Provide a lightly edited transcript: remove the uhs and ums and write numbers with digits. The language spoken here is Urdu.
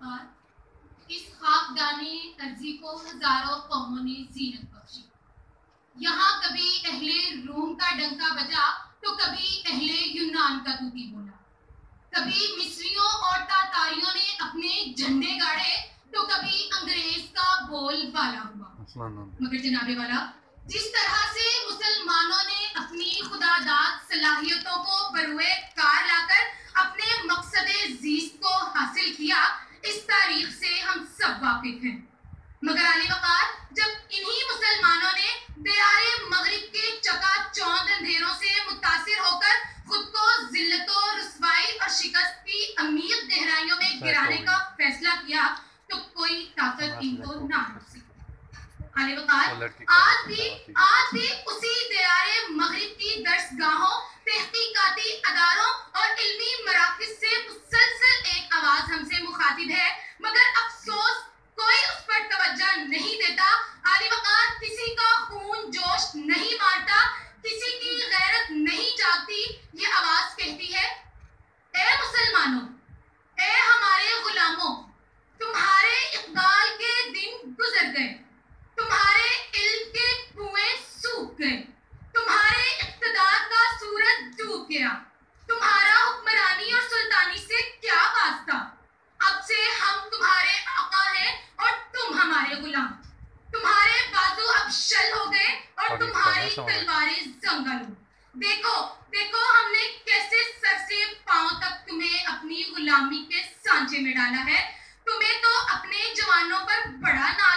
وقار اس خاکدانی ارضی کو ہزاروں قوموں نے زینت بخشی. یہاں کبھی اہل روم کا ڈنکا بجا تو کبھی اہل یونان کا طوطی بولا. کبھی مصریوں اور تاتاریوں نے اپنے جھنڈے گاڑے تو کبھی انگریز کا بول بالا ہوا. مگر جناب والا جس طرح سے مسلمانوں نے اپنی خدا داد صلاحیتوں کو بروئے کار لا کر اپنے مقصد زیست کو حاصل کیا اس تاریخ سے ہم سب واقف ہیں. مگر علی وقار جب انہی مسلمانوں نے دیار مغرب کے چکا چوند اندھیروں سے متاثر ہو کر خود کو ذلت و رسوائی اور شکست کی عمیق گہرائیوں میں گرانے کا فیصلہ کیا تو کوئی طاقت ان کو نہ روک سکی. علی وقار آج بھی اسی دیار مغرب کی درس گاہوں تحقیقاتی اداروں اور علمی مراکز سے مسلسل ایک آواز ہم سے مخاطب ہے. مگر افسوس کوئی اس پر توجہ نہیں دیتا. علی وقار کسی کا خون جوش نہیں مارتا, کسی کی غیرت نہیں جاگتی. یہ آواز کہتی ہے اے مسلمانوں, اے ہمارے غلاموں, تمہارے اقبال کے دن گزر گئے, تمہارے علم کے کنویں سوکھ گئے, تمہارے اقتدار کا سورج ڈوب گیا, تمہارا حکمرانی اور سلطانی سے کیا واسطہ. اب سے ہم تمہارے آقا ہیں اور تم ہمارے غلام. تمہارے بازو اب شل ہو گئے اور تمہاری تلواریں زنگل. دیکھو دیکھو ہم نے کیسے سر سے پاؤں تک تمہیں اپنی غلامی کے سانچے میں ڈالا ہے. تمہیں تو اپنے جوانوں پر بڑا ناز